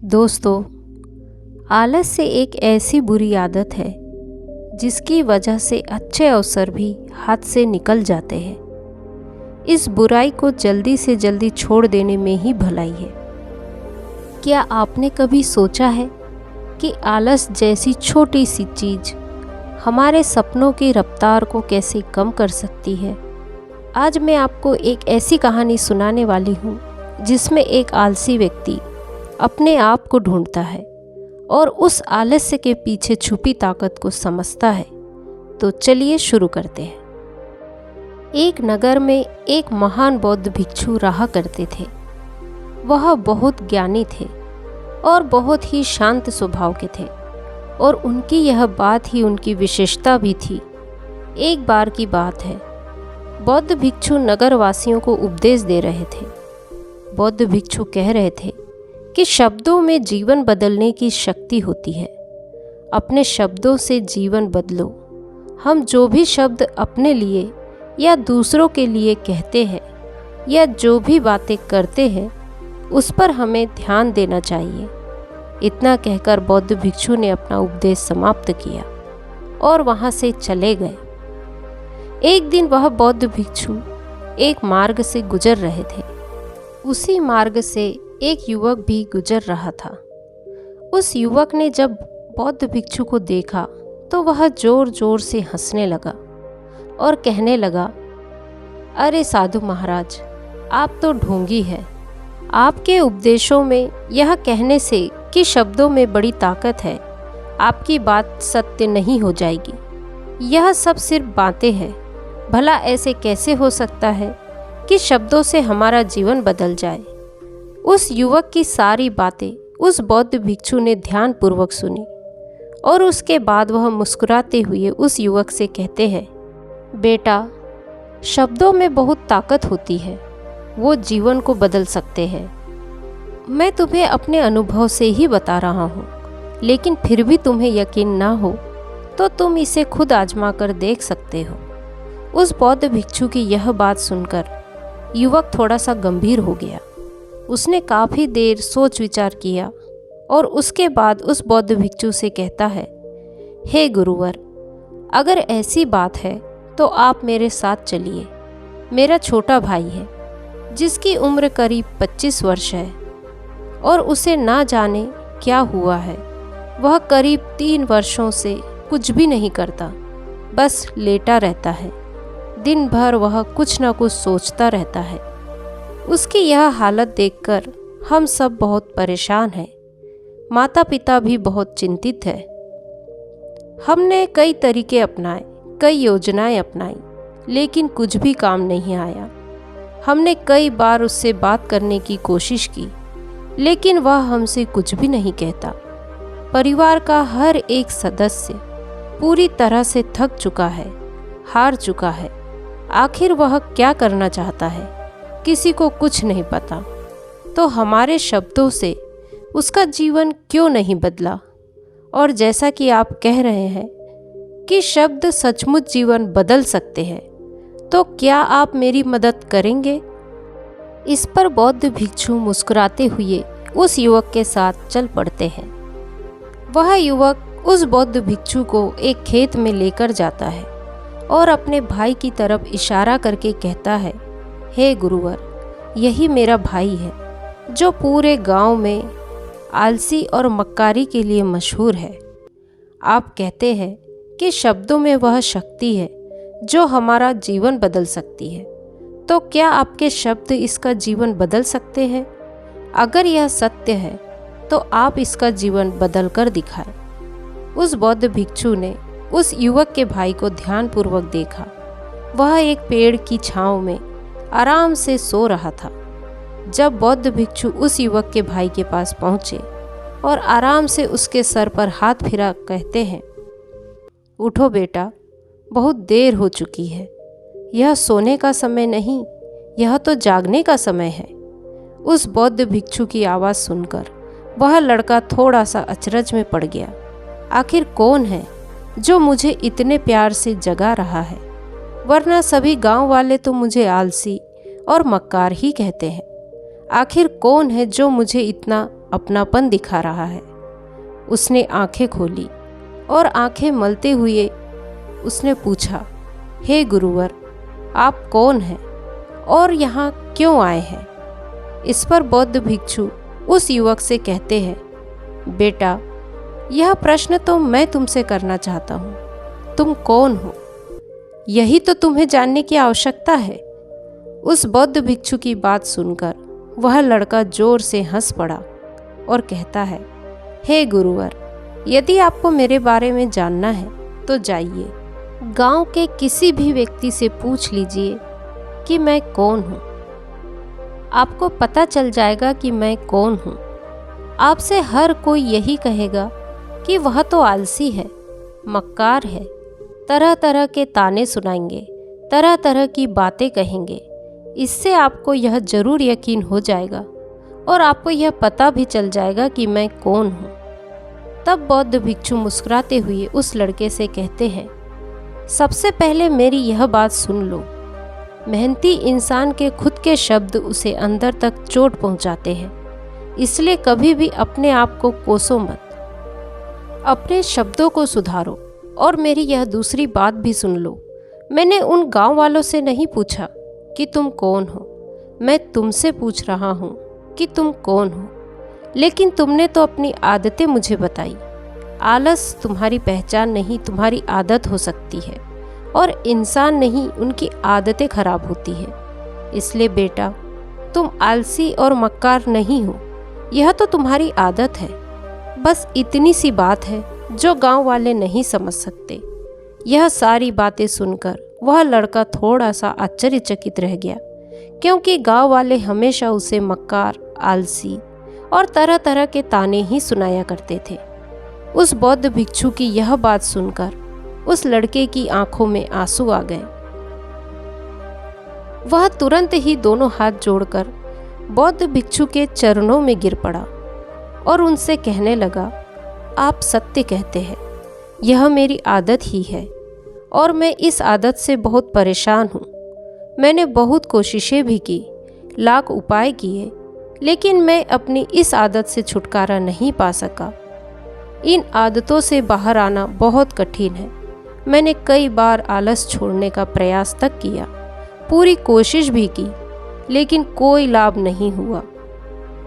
दोस्तों, आलस से एक ऐसी बुरी आदत है जिसकी वजह से अच्छे अवसर भी हाथ से निकल जाते हैं। इस बुराई को जल्दी से जल्दी छोड़ देने में ही भलाई है। क्या आपने कभी सोचा है कि आलस जैसी छोटी सी चीज़ हमारे सपनों की रफ्तार को कैसे कम कर सकती है? आज मैं आपको एक ऐसी कहानी सुनाने वाली हूँ जिसमें एक आलसी व्यक्ति अपने आप को ढूंढता है और उस आलस्य के पीछे छुपी ताकत को समझता है। तो चलिए शुरू करते हैं। एक नगर में एक महान बौद्ध भिक्षु रहा करते थे। वह बहुत ज्ञानी थे और बहुत ही शांत स्वभाव के थे और उनकी यह बात ही उनकी विशेषता भी थी। एक बार की बात है, बौद्ध भिक्षु नगरवासियों को उपदेश दे रहे थे। बौद्ध भिक्षु कह रहे थे कि शब्दों में जीवन बदलने की शक्ति होती है। अपने शब्दों से जीवन बदलो। हम जो भी शब्द अपने लिए या दूसरों के लिए कहते हैं या जो भी बातें करते हैं उस पर हमें ध्यान देना चाहिए। इतना कहकर बौद्ध भिक्षु ने अपना उपदेश समाप्त किया और वहाँ से चले गए। एक दिन वह बौद्ध भिक्षु एक मार्ग से गुजर रहे थे। उसी मार्ग से एक युवक भी गुजर रहा था। उस युवक ने जब बौद्ध भिक्षु को देखा तो वह जोर जोर से हंसने लगा और कहने लगा, अरे साधु महाराज, आप तो ढोंगी हैं। आपके उपदेशों में यह कहने से कि शब्दों में बड़ी ताकत है, आपकी बात सत्य नहीं हो जाएगी। यह सब सिर्फ बातें हैं। भला ऐसे कैसे हो सकता है कि शब्दों से हमारा जीवन बदल जाए? उस युवक की सारी बातें उस बौद्ध भिक्षु ने ध्यानपूर्वक सुनी और उसके बाद वह मुस्कुराते हुए उस युवक से कहते हैं, बेटा, शब्दों में बहुत ताकत होती है, वो जीवन को बदल सकते हैं। मैं तुम्हें अपने अनुभव से ही बता रहा हूँ, लेकिन फिर भी तुम्हें यकीन ना हो तो तुम इसे खुद आजमा कर देख सकते हो। उस बौद्ध भिक्षु की यह बात सुनकर युवक थोड़ा सा गंभीर हो गया। उसने काफ़ी देर सोच विचार किया और उसके बाद उस बौद्ध भिक्षु से कहता है, हे गुरुवर, अगर ऐसी बात है तो आप मेरे साथ चलिए। मेरा छोटा भाई है जिसकी उम्र करीब 25 वर्ष है और उसे ना जाने क्या हुआ है। वह करीब 3 वर्षों से कुछ भी नहीं करता, बस लेटा रहता है। दिन भर वह कुछ ना कुछ सोचता रहता है। उसकी यह हालत देखकर हम सब बहुत परेशान हैं। माता पिता भी बहुत चिंतित है। हमने कई तरीके अपनाए, कई योजनाएं अपनाई, लेकिन कुछ भी काम नहीं आया। हमने कई बार उससे बात करने की कोशिश की, लेकिन वह हमसे कुछ भी नहीं कहता। परिवार का हर एक सदस्य पूरी तरह से थक चुका है, हार चुका है। आखिर वह क्या करना चाहता है, किसी को कुछ नहीं पता। तो हमारे शब्दों से उसका जीवन क्यों नहीं बदला? और जैसा कि आप कह रहे हैं कि शब्द सचमुच जीवन बदल सकते हैं, तो क्या आप मेरी मदद करेंगे? इस पर बौद्ध भिक्षु मुस्कुराते हुए उस युवक के साथ चल पड़ते हैं। वह युवक उस बौद्ध भिक्षु को एक खेत में लेकर जाता है और अपने भाई की तरफ इशारा करके कहता है, हे गुरुवर, यही मेरा भाई है जो पूरे गांव में आलसी और मक्कारी के लिए मशहूर है। आप कहते हैं कि शब्दों में वह शक्ति है जो हमारा जीवन बदल सकती है। तो क्या आपके शब्द इसका जीवन बदल सकते हैं? अगर यह सत्य है तो आप इसका जीवन बदल कर दिखाएं। उस बौद्ध भिक्षु ने उस युवक के भाई को ध्यानपूर्वक देखा। वह एक पेड़ की छांव में आराम से सो रहा था। जब बौद्ध भिक्षु उस युवक के भाई के पास पहुँचे और आराम से उसके सर पर हाथ फिरा कहते हैं, उठो बेटा, बहुत देर हो चुकी है। यह सोने का समय नहीं, यह तो जागने का समय है। उस बौद्ध भिक्षु की आवाज़ सुनकर वह लड़का थोड़ा सा अचरज में पड़ गया। आखिर कौन है जो मुझे इतने प्यार से जगा रहा है? वरना सभी गांव वाले तो मुझे आलसी और मक्कार ही कहते हैं। आखिर कौन है जो मुझे इतना अपनापन दिखा रहा है। उसने आंखें खोली और आंखें मलते हुए उसने पूछा, हे गुरुवर, आप कौन हैं और यहाँ क्यों आए हैं? इस पर बौद्ध भिक्षु उस युवक से कहते हैं, बेटा, यह प्रश्न तो मैं तुमसे करना चाहता हूँ। तुम कौन हो, यही तो तुम्हें जानने की आवश्यकता है। उस बौद्ध भिक्षु की बात सुनकर वह लड़का जोर से हंस पड़ा और कहता है, हे गुरुवर, यदि आपको मेरे बारे में जानना है तो जाइए, गांव के किसी भी व्यक्ति से पूछ लीजिए कि मैं कौन हूँ। आपको पता चल जाएगा कि मैं कौन हूँ। आपसे हर कोई यही कहेगा कि वह तो आलसी है, मक्कार है, तरह तरह के ताने सुनाएंगे, तरह तरह की बातें कहेंगे। इससे आपको यह जरूर यकीन हो जाएगा और आपको यह पता भी चल जाएगा कि मैं कौन हूँ। तब बौद्ध भिक्षु मुस्कुराते हुए उस लड़के से कहते हैं, सबसे पहले मेरी यह बात सुन लो। मेहनती इंसान के खुद के शब्द उसे अंदर तक चोट पहुंचाते हैं, इसलिए कभी भी अपने आप को कोसो मत, अपने शब्दों को सुधारो। और मेरी यह दूसरी बात भी सुन लो। मैंने उन गांव वालों से नहीं पूछा कि तुम कौन हो, मैं तुमसे पूछ रहा हूँ कि तुम कौन हो। लेकिन तुमने तो अपनी आदतें मुझे बताई। आलस तुम्हारी पहचान नहीं, तुम्हारी आदत हो सकती है, और इंसान नहीं, उनकी आदतें खराब होती है। इसलिए बेटा, तुम आलसी और मक्कार नहीं हो, यह तो तुम्हारी आदत है। बस इतनी सी बात है जो गांव वाले नहीं समझ सकते। यह सारी बातें सुनकर वह लड़का थोड़ा सा आश्चर्यचकित रह गया, क्योंकि गांव वाले हमेशा उसे मक्कार, आलसी और तरह तरह के ताने ही सुनाया करते थे। उस बौद्ध भिक्षु की यह बात सुनकर उस लड़के की आंखों में आंसू आ गए। वह तुरंत ही दोनों हाथ जोड़कर बौद्ध भिक्षु के चरणों में गिर पड़ा और उनसे कहने लगा, आप सत्य कहते हैं, यह मेरी आदत ही है और मैं इस आदत से बहुत परेशान हूँ। मैंने बहुत कोशिशें भी की, लाख उपाय किए, लेकिन मैं अपनी इस आदत से छुटकारा नहीं पा सका। इन आदतों से बाहर आना बहुत कठिन है। मैंने कई बार आलस छोड़ने का प्रयास तक किया, पूरी कोशिश भी की, लेकिन कोई लाभ नहीं हुआ।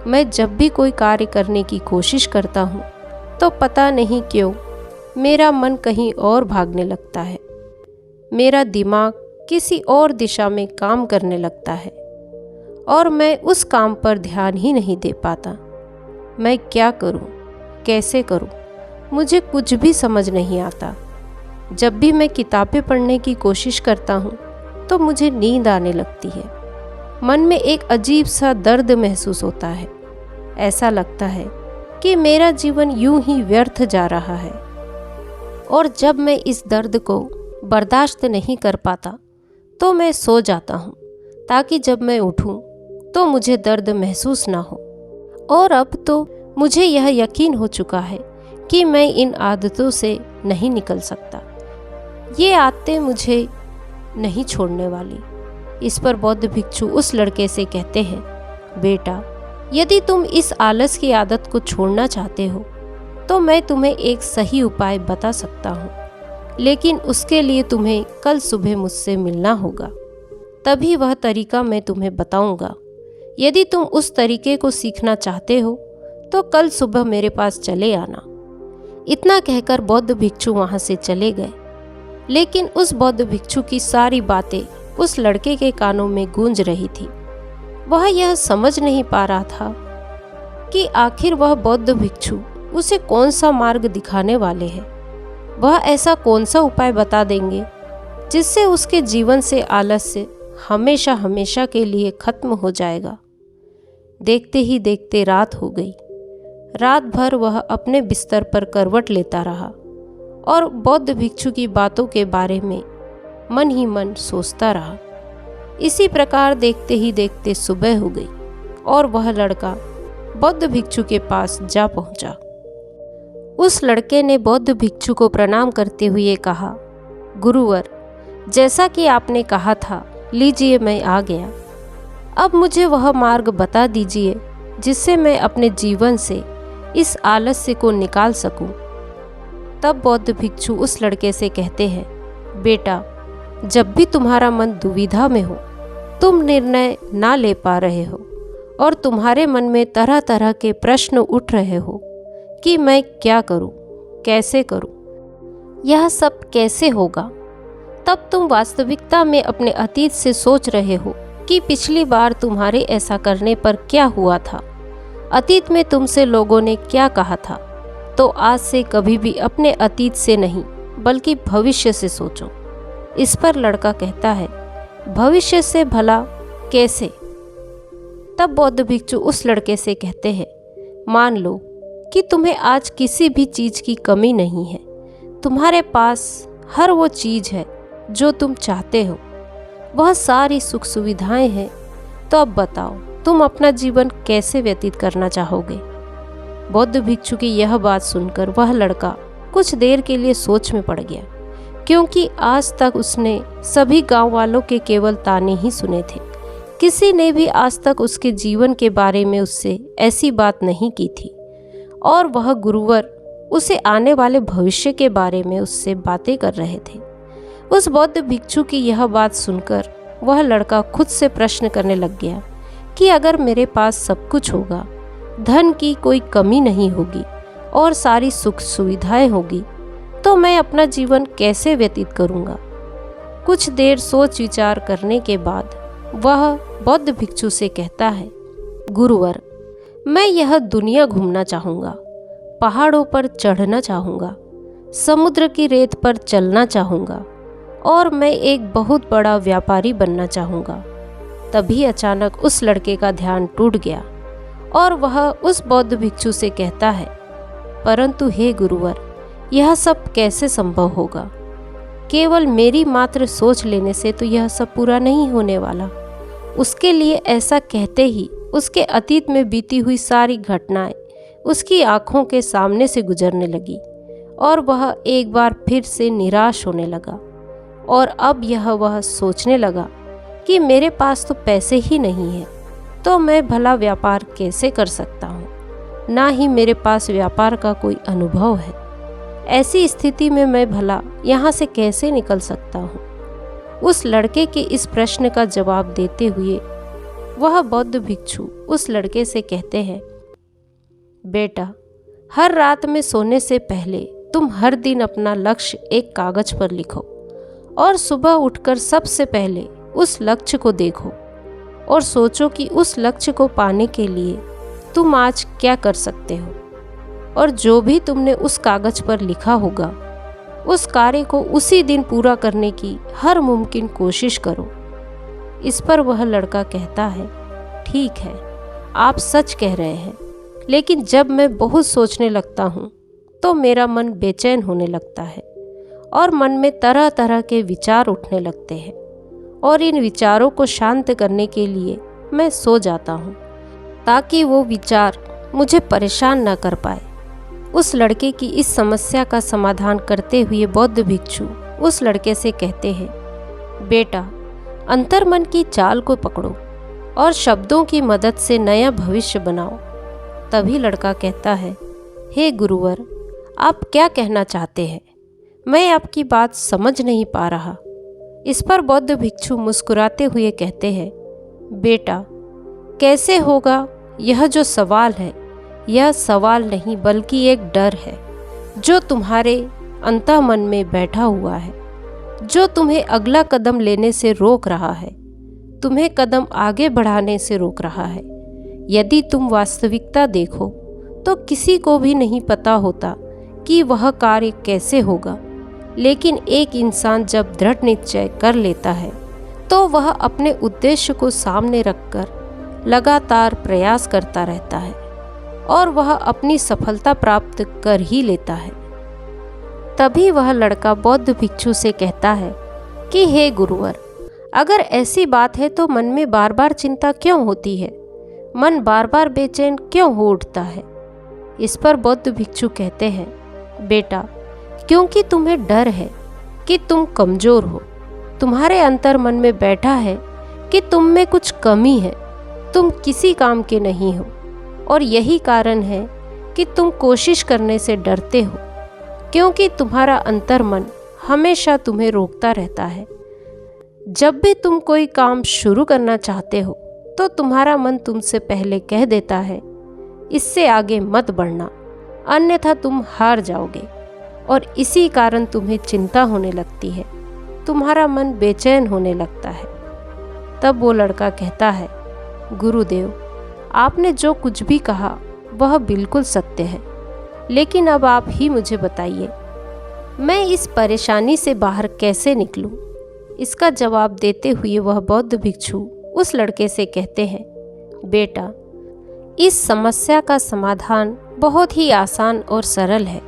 मैं जब भी कोई कार्य करने की कोशिश करता हूँ तो पता नहीं क्यों मेरा मन कहीं और भागने लगता है, मेरा दिमाग किसी और दिशा में काम करने लगता है और मैं उस काम पर ध्यान ही नहीं दे पाता। मैं क्या करूँ, कैसे करूँ, मुझे कुछ भी समझ नहीं आता। जब भी मैं किताबें पढ़ने की कोशिश करता हूँ तो मुझे नींद आने लगती है। मन में एक अजीब सा दर्द महसूस होता है। ऐसा लगता है कि मेरा जीवन यूं ही व्यर्थ जा रहा है। और जब मैं इस दर्द को बर्दाश्त नहीं कर पाता तो मैं सो जाता हूँ, ताकि जब मैं उठूँ तो मुझे दर्द महसूस ना हो। और अब तो मुझे यह यकीन हो चुका है कि मैं इन आदतों से नहीं निकल सकता। ये आदतें मुझे नहीं छोड़ने वाली। इस पर बौद्ध भिक्षु उस लड़के से कहते हैं, बेटा, यदि तुम इस आलस की आदत को छोड़ना चाहते हो तो मैं तुम्हें एक सही उपाय बता सकता हूँ, लेकिन उसके लिए तुम्हें कल सुबह मुझसे मिलना होगा, तभी वह तरीका मैं तुम्हें बताऊंगा। यदि तुम उस तरीके को सीखना चाहते हो तो कल सुबह मेरे पास चले आना। इतना कहकर बौद्ध भिक्षु वहाँ से चले गए। लेकिन उस बौद्ध भिक्षु की सारी बातें उस लड़के के कानों में गूंज रही थी। वह यह समझ नहीं पा रहा था कि आखिर वह बौद्ध भिक्षु उसे कौन सा मार्ग दिखाने वाले हैं। वह ऐसा कौन सा उपाय बता देंगे जिससे उसके जीवन से आलस्य हमेशा हमेशा के लिए खत्म हो जाएगा। देखते ही देखते रात हो गई। रात भर वह अपने बिस्तर पर करवट लेता रहा और बौद्ध भिक्षु की बातों के बारे में मन ही मन सोचता रहा। इसी प्रकार देखते ही देखते सुबह हो गई और वह लड़का बौद्ध भिक्षु के पास जा पहुंचा। उस लड़के ने बौद्ध भिक्षु को प्रणाम करते हुए कहा, गुरुवर, जैसा कि आपने कहा था, लीजिए मैं आ गया। अब मुझे वह मार्ग बता दीजिए जिससे मैं अपने जीवन से इस आलस्य को निकाल सकूं। तब बौद्ध भिक्षु उस लड़के से कहते हैं, बेटा, जब भी तुम्हारा मन दुविधा में हो, तुम निर्णय ना ले पा रहे हो और तुम्हारे मन में तरह तरह के प्रश्न उठ रहे हो कि मैं क्या करूं, कैसे करूं, यह सब कैसे होगा, तब तुम वास्तविकता में अपने अतीत से सोच रहे हो कि पिछली बार तुम्हारे ऐसा करने पर क्या हुआ था, अतीत में तुमसे लोगों ने क्या कहा था। तो आज से कभी भी अपने अतीत से नहीं बल्कि भविष्य से सोचो। इस पर लड़का कहता है, भविष्य से भला कैसे? तब बौद्ध भिक्षु उस लड़के से कहते हैं, मान लो कि तुम्हें आज किसी भी चीज़ की कमी नहीं है, तुम्हारे पास हर वो चीज़ है जो तुम चाहते हो, वह सारी सुख सुविधाएं हैं। तो अब बताओ, तुम अपना जीवन कैसे व्यतीत करना चाहोगे? बौद्ध भिक्षु की यह बात सुनकर वह लड़का कुछ देर के लिए सोच में पड़ गया, क्योंकि आज तक उसने सभी गांव वालों के केवल ताने ही सुने थे। किसी ने भी आज तक उसके जीवन के बारे में उससे ऐसी बात नहीं की थी, और वह गुरुवर उसे आने वाले भविष्य के बारे में उससे बातें कर रहे थे। उस बौद्ध भिक्षु की यह बात सुनकर वह लड़का खुद से प्रश्न करने लग गया कि अगर मेरे पास सब कुछ होगा, धन की कोई कमी नहीं होगी और सारी सुख सुविधाएं होगी, तो मैं अपना जीवन कैसे व्यतीत करूंगा? कुछ देर सोच विचार करने के बाद वह बौद्ध भिक्षु से कहता है, गुरुवर, मैं यह दुनिया घूमना चाहूँगा, पहाड़ों पर चढ़ना चाहूँगा, समुद्र की रेत पर चलना चाहूँगा और मैं एक बहुत बड़ा व्यापारी बनना चाहूँगा। तभी अचानक उस लड़के का ध्यान टूट गया और वह उस बौद्ध भिक्षु से कहता है, परंतु हे गुरुवर, यह सब कैसे संभव होगा? केवल मेरी मात्र सोच लेने से तो यह सब पूरा नहीं होने वाला। उसके लिए ऐसा कहते ही उसके अतीत में बीती हुई सारी घटनाएं उसकी आंखों के सामने से गुजरने लगी और वह एक बार फिर से निराश होने लगा। और अब वह सोचने लगा कि मेरे पास तो पैसे ही नहीं है, तो मैं भला व्यापार कैसे कर सकता हूँ? ना ही मेरे पास व्यापार का कोई अनुभव है। ऐसी स्थिति में मैं भला यहाँ से कैसे निकल सकता हूँ? उस लड़के के इस प्रश्न का जवाब देते हुए वह बौद्ध भिक्षु उस लड़के से कहते हैं, बेटा, हर रात में सोने से पहले तुम हर दिन अपना लक्ष्य एक कागज पर लिखो और सुबह उठकर सबसे पहले उस लक्ष्य को देखो और सोचो कि उस लक्ष्य को पाने के लिए तुम आज क्या कर सकते हो, और जो भी तुमने उस कागज पर लिखा होगा उस कार्य को उसी दिन पूरा करने की हर मुमकिन कोशिश करो। इस पर वह लड़का कहता है, ठीक है, आप सच कह रहे हैं, लेकिन जब मैं बहुत सोचने लगता हूँ तो मेरा मन बेचैन होने लगता है और मन में तरह तरह के विचार उठने लगते हैं, और इन विचारों को शांत करने के लिए मैं सो जाता हूँ ताकि वो विचार मुझे परेशान न कर पाए। उस लड़के की इस समस्या का समाधान करते हुए बौद्ध भिक्षु उस लड़के से कहते हैं, बेटा, अंतर्मन की चाल को पकड़ो और शब्दों की मदद से नया भविष्य बनाओ। तभी लड़का कहता है, हे गुरुवर, आप क्या कहना चाहते हैं? मैं आपकी बात समझ नहीं पा रहा। इस पर बौद्ध भिक्षु मुस्कुराते हुए कहते हैं, बेटा, कैसे होगा, यह जो सवाल है, यह सवाल नहीं बल्कि एक डर है जो तुम्हारे अंतःमन में बैठा हुआ है, जो तुम्हें अगला कदम लेने से रोक रहा है, तुम्हें कदम आगे बढ़ाने से रोक रहा है। यदि तुम वास्तविकता देखो तो किसी को भी नहीं पता होता कि वह कार्य कैसे होगा, लेकिन एक इंसान जब दृढ़ निश्चय कर लेता है तो वह अपने उद्देश्य को सामने रखकर लगातार प्रयास करता रहता है और वह अपनी सफलता प्राप्त कर ही लेता है। तभी वह लड़का बौद्ध भिक्षु से कहता है कि हे गुरुवर, अगर ऐसी बात है तो मन में बार बार चिंता क्यों होती है? मन बार बार बेचैन क्यों हो उठता है? इस पर बौद्ध भिक्षु कहते हैं, बेटा, क्योंकि तुम्हें डर है कि तुम कमज़ोर हो। तुम्हारे अंतर मन में बैठा है कि तुम में कुछ कमी है, तुम किसी काम के नहीं हो। और यही कारण है कि तुम कोशिश करने से डरते हो, क्योंकि तुम्हारा अंतर्मन हमेशा तुम्हें रोकता रहता है। जब भी तुम कोई काम शुरू करना चाहते हो तो तुम्हारा मन तुमसे पहले कह देता है, इससे आगे मत बढ़ना, अन्यथा तुम हार जाओगे। और इसी कारण तुम्हें चिंता होने लगती है, तुम्हारा मन बेचैन होने लगता है। तब वो लड़का कहता है, गुरुदेव, आपने जो कुछ भी कहा वह बिल्कुल सत्य है, लेकिन अब आप ही मुझे बताइए, मैं इस परेशानी से बाहर कैसे निकलूं? इसका जवाब देते हुए वह बौद्ध भिक्षु उस लड़के से कहते हैं, बेटा, इस समस्या का समाधान बहुत ही आसान और सरल है।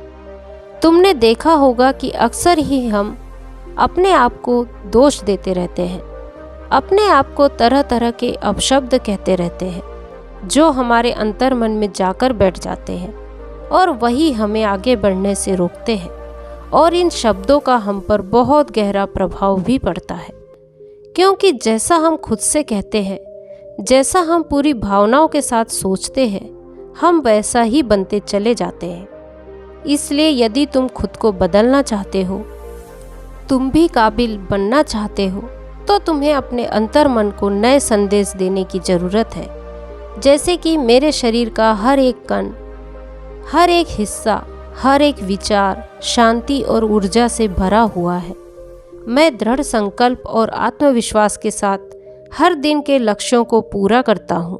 तुमने देखा होगा कि अक्सर ही हम अपने आप को दोष देते रहते हैं, अपने आप को तरह तरह के अपशब्द कहते रहते हैं, जो हमारे अंतर्मन में जाकर बैठ जाते हैं और वही हमें आगे बढ़ने से रोकते हैं। और इन शब्दों का हम पर बहुत गहरा प्रभाव भी पड़ता है, क्योंकि जैसा हम खुद से कहते हैं, जैसा हम पूरी भावनाओं के साथ सोचते हैं, हम वैसा ही बनते चले जाते हैं। इसलिए यदि तुम खुद को बदलना चाहते हो, तुम भी काबिल बनना चाहते हो, तो तुम्हें अपने अंतर्मन को नए संदेश देने की ज़रूरत है। जैसे कि मेरे शरीर का हर एक कण, हर एक हिस्सा, हर एक विचार शांति और ऊर्जा से भरा हुआ है। मैं दृढ़ संकल्प और आत्मविश्वास के साथ हर दिन के लक्ष्यों को पूरा करता हूँ।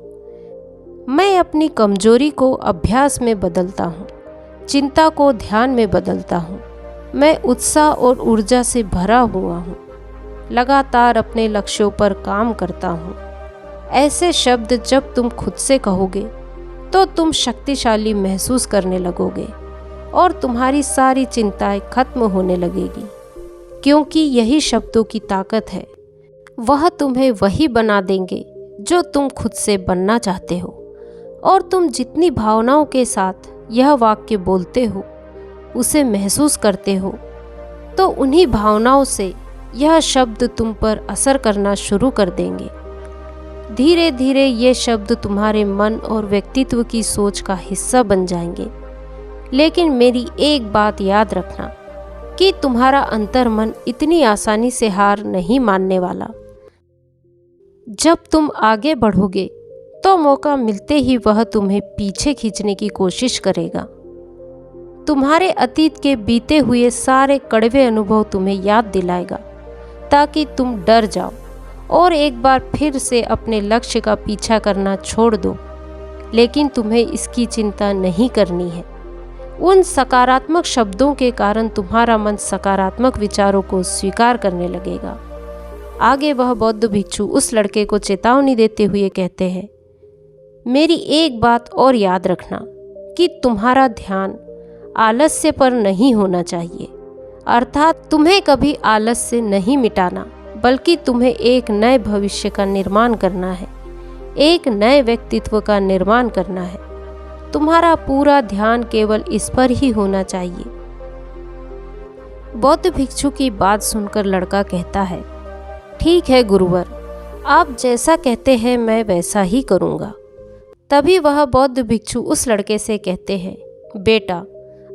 मैं अपनी कमजोरी को अभ्यास में बदलता हूँ, चिंता को ध्यान में बदलता हूँ। मैं उत्साह और ऊर्जा से भरा हुआ हूँ, लगातार अपने लक्ष्यों पर काम करता हूँ। ऐसे शब्द जब तुम खुद से कहोगे तो तुम शक्तिशाली महसूस करने लगोगे और तुम्हारी सारी चिंताएं खत्म होने लगेगी, क्योंकि यही शब्दों की ताकत है। वह तुम्हें वही बना देंगे जो तुम खुद से बनना चाहते हो। और तुम जितनी भावनाओं के साथ यह वाक्य बोलते हो, उसे महसूस करते हो, तो उन्हीं भावनाओं से यह शब्द तुम पर असर करना शुरू कर देंगे। धीरे धीरे ये शब्द तुम्हारे मन और व्यक्तित्व की सोच का हिस्सा बन जाएंगे। लेकिन मेरी एक बात याद रखना कि तुम्हारा अंतर्मन इतनी आसानी से हार नहीं मानने वाला। जब तुम आगे बढ़ोगे तो मौका मिलते ही वह तुम्हें पीछे खींचने की कोशिश करेगा। तुम्हारे अतीत के बीते हुए सारे कड़वे अनुभव तुम्हें याद दिलाएगा, ताकि तुम डर जाओ और एक बार फिर से अपने लक्ष्य का पीछा करना छोड़ दो। लेकिन तुम्हें इसकी चिंता नहीं करनी है। उन सकारात्मक शब्दों के कारण तुम्हारा मन सकारात्मक विचारों को स्वीकार करने लगेगा। आगे वह बौद्ध भिक्षु उस लड़के को चेतावनी देते हुए कहते हैं, मेरी एक बात और याद रखना कि तुम्हारा ध्यान आलस्य पर नहीं होना चाहिए। अर्थात तुम्हें कभी आलस्य नहीं मिटाना, बल्कि तुम्हें एक नए भविष्य का निर्माण करना है, एक नए व्यक्तित्व का निर्माण करना है। तुम्हारा पूरा ध्यान केवल इस पर ही होना चाहिए। बौद्ध भिक्षु की बात सुनकर लड़का कहता है, ठीक है गुरुवर, आप जैसा कहते हैं मैं वैसा ही करूँगा। तभी वह बौद्ध भिक्षु उस लड़के से कहते हैं, बेटा,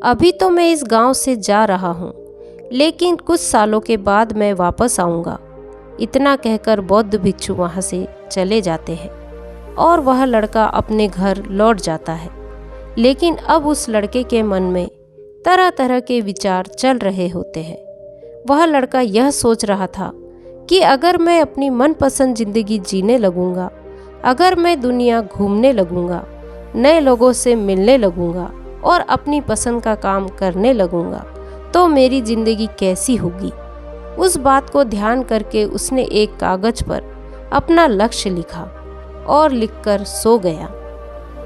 अभी तो मैं इस गांव से जा रहा हूँ, लेकिन कुछ सालों के बाद मैं वापस आऊँगा। इतना कहकर बौद्ध भिक्षु वहाँ से चले जाते हैं और वह लड़का अपने घर लौट जाता है। लेकिन अब उस लड़के के मन में तरह तरह के विचार चल रहे होते हैं। वह लड़का यह सोच रहा था कि अगर मैं अपनी मनपसंद ज़िंदगी जीने लगूंगा, अगर मैं दुनिया घूमने लगूंगा, नए लोगों से मिलने लगूंगा और अपनी पसंद का काम करने लगूंगा, तो मेरी ज़िंदगी कैसी होगी। उस बात को ध्यान करके उसने एक कागज़ पर अपना लक्ष्य लिखा और लिखकर सो गया।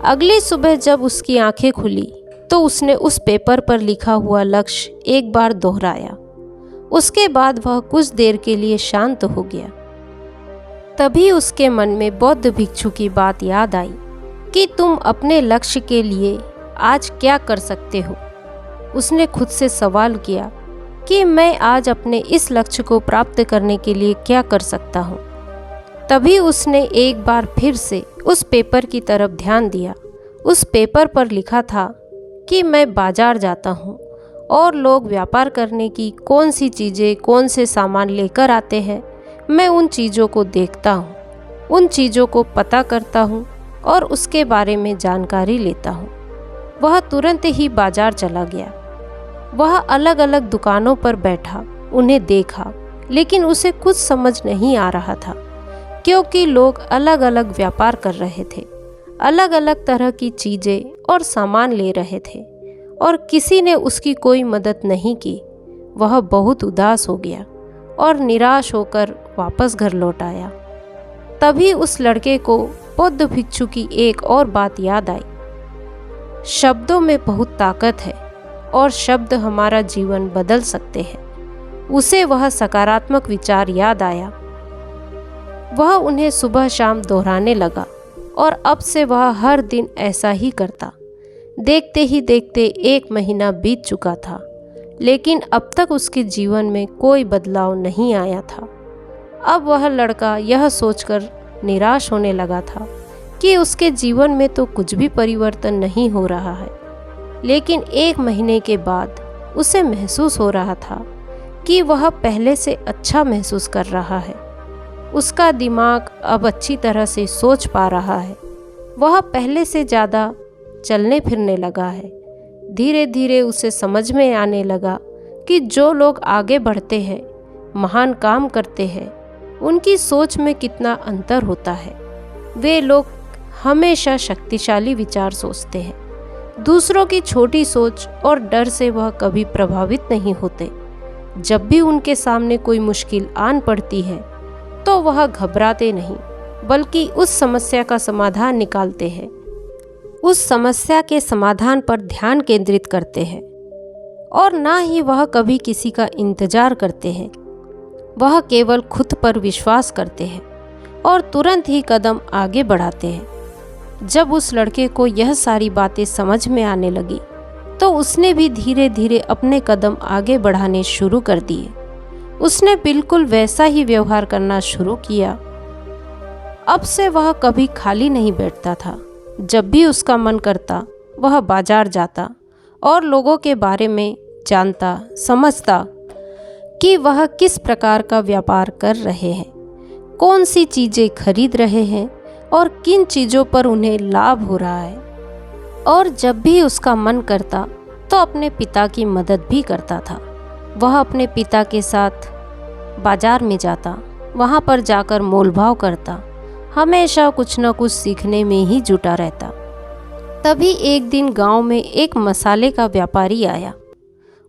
अगली सुबह जब उसकी आंखें खुली तो उसने उस पेपर पर लिखा हुआ लक्ष्य एक बार दोहराया। उसके बाद वह कुछ देर के लिए शांत हो गया। तभी उसके मन में बौद्ध भिक्षु की बात याद आई कि तुम अपने लक्ष्य के लिए आज क्या कर सकते हो। उसने खुद से सवाल किया कि मैं आज अपने इस लक्ष्य को प्राप्त करने के लिए क्या कर सकता हूँ। तभी उसने एक बार फिर से उस पेपर की तरफ ध्यान दिया। उस पेपर पर लिखा था कि मैं बाजार जाता हूँ और लोग व्यापार करने की कौन सी चीज़ें, कौन से सामान लेकर आते हैं, मैं उन चीज़ों को देखता हूँ, उन चीज़ों को पता करता हूँ और उसके बारे में जानकारी लेता हूँ। वह तुरंत ही बाजार चला गया। वह अलग अलग दुकानों पर बैठा, उन्हें देखा, लेकिन उसे कुछ समझ नहीं आ रहा था, क्योंकि लोग अलग अलग व्यापार कर रहे थे, अलग अलग तरह की चीज़ें और सामान ले रहे थे और किसी ने उसकी कोई मदद नहीं की। वह बहुत उदास हो गया और निराश होकर वापस घर लौट आया। तभी उस लड़के को बौद्ध भिक्षु की एक और बात याद आई। शब्दों में बहुत ताकत है और शब्द हमारा जीवन बदल सकते हैं। उसे वह सकारात्मक विचार याद आया। वह उन्हें सुबह शाम दोहराने लगा और अब से वह हर दिन ऐसा ही करता। देखते ही देखते 1 महीना बीत चुका था, लेकिन अब तक उसके जीवन में कोई बदलाव नहीं आया था। अब वह लड़का यह सोचकर निराश होने लगा था कि उसके जीवन में तो कुछ भी परिवर्तन नहीं हो रहा है। लेकिन 1 महीने के बाद उसे महसूस हो रहा था कि वह पहले से अच्छा महसूस कर रहा है। उसका दिमाग अब अच्छी तरह से सोच पा रहा है। वह पहले से ज़्यादा चलने फिरने लगा है। धीरे धीरे उसे समझ में आने लगा कि जो लोग आगे बढ़ते हैं, महान काम करते हैं, उनकी सोच में कितना अंतर होता है। वे लोग हमेशा शक्तिशाली विचार सोचते हैं। दूसरों की छोटी सोच और डर से वह कभी प्रभावित नहीं होते। जब भी उनके सामने कोई मुश्किल आन पड़ती है तो वह घबराते नहीं, बल्कि उस समस्या का समाधान निकालते हैं। उस समस्या के समाधान पर ध्यान केंद्रित करते हैं और ना ही वह कभी किसी का इंतजार करते हैं। वह केवल खुद पर विश्वास करते हैं और तुरंत ही कदम आगे बढ़ाते हैं। जब उस लड़के को यह सारी बातें समझ में आने लगी तो उसने भी धीरे धीरे अपने कदम आगे बढ़ाने शुरू कर दिए। उसने बिल्कुल वैसा ही व्यवहार करना शुरू किया। अब से वह कभी खाली नहीं बैठता था। जब भी उसका मन करता, वह बाजार जाता और लोगों के बारे में जानता, समझता कि वह किस प्रकार का व्यापार कर रहे हैं, कौन सी चीज़ें खरीद रहे हैं और किन चीज़ों पर उन्हें लाभ हो रहा है। और जब भी उसका मन करता तो अपने पिता की मदद भी करता था। वह अपने पिता के साथ बाजार में जाता, वहाँ पर जाकर मोलभाव करता, हमेशा कुछ न कुछ सीखने में ही जुटा रहता। तभी एक दिन गांव में एक मसाले का व्यापारी आया।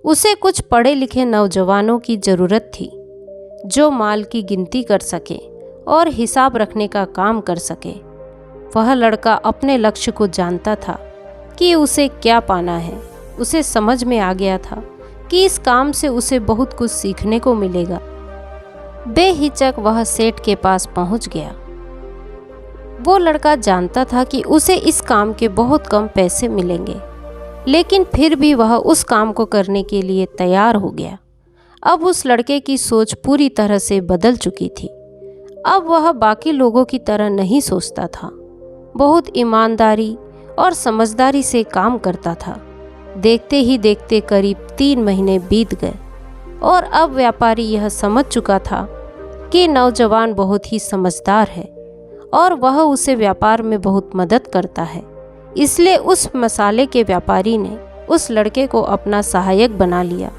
उसे कुछ पढ़े लिखे नौजवानों की ज़रूरत थी, जो माल की गिनती कर सके और हिसाब रखने का काम कर सके। वह लड़का अपने लक्ष्य को जानता था कि उसे क्या पाना है। उसे समझ में आ गया था कि इस काम से उसे बहुत कुछ सीखने को मिलेगा। बेहिचक वह सेठ के पास पहुंच गया। वो लड़का जानता था कि उसे इस काम के बहुत कम पैसे मिलेंगे, लेकिन फिर भी वह उस काम को करने के लिए तैयार हो गया। अब उस लड़के की सोच पूरी तरह से बदल चुकी थी। अब वह बाकी लोगों की तरह नहीं सोचता था, बहुत ईमानदारी और समझदारी से काम करता था। देखते ही देखते करीब 3 महीने बीत गए और अब व्यापारी यह समझ चुका था कि नौजवान बहुत ही समझदार है और वह उसे व्यापार में बहुत मदद करता है। इसलिए उस मसाले के व्यापारी ने उस लड़के को अपना सहायक बना लिया।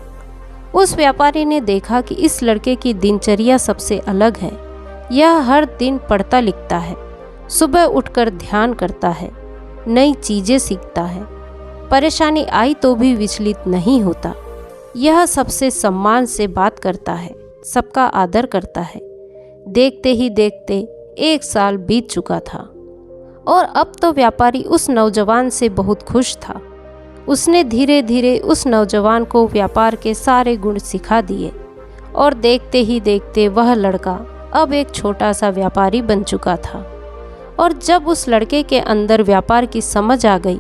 उस व्यापारी ने देखा कि इस लड़के की दिनचर्या सबसे अलग है। यह हर दिन पढ़ता लिखता है, सुबह उठकर ध्यान करता है, नई चीज़ें सीखता है, परेशानी आई तो भी विचलित नहीं होता। यह सबसे सम्मान से बात करता है, सबका आदर करता है। देखते ही देखते 1 साल बीत चुका था और अब तो व्यापारी उस नौजवान से बहुत खुश था। उसने धीरे धीरे उस नौजवान को व्यापार के सारे गुण सिखा दिए और देखते ही देखते वह लड़का अब एक छोटा सा व्यापारी बन चुका था। और जब उस लड़के के अंदर व्यापार की समझ आ गई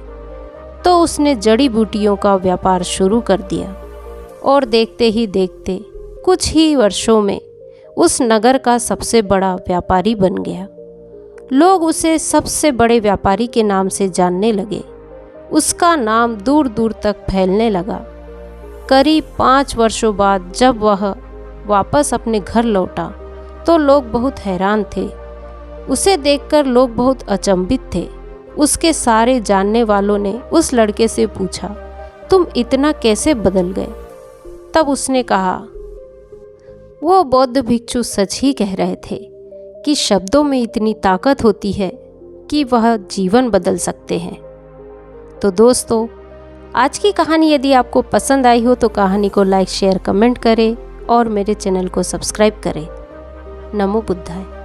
तो उसने जड़ी बूटियों का व्यापार शुरू कर दिया और देखते ही देखते कुछ ही वर्षों में उस नगर का सबसे बड़ा व्यापारी बन गया। लोग उसे सबसे बड़े व्यापारी के नाम से जानने लगे। उसका नाम दूर दूर तक फैलने लगा। करीब 5 वर्षों बाद जब वह वापस अपने घर लौटा तो लोग बहुत हैरान थे। उसे देखकर लोग बहुत अचंभित थे। उसके सारे जानने वालों ने उस लड़के से पूछा, तुम इतना कैसे बदल गए? तब उसने कहा, वो बौद्ध भिक्षु सच ही कह रहे थे कि शब्दों में इतनी ताकत होती है कि वह जीवन बदल सकते हैं। तो दोस्तों, आज की कहानी यदि आपको पसंद आई हो तो कहानी को लाइक, शेयर, कमेंट करें और मेरे चैनल को सब्सक्राइब करें। नमो बुद्धाय।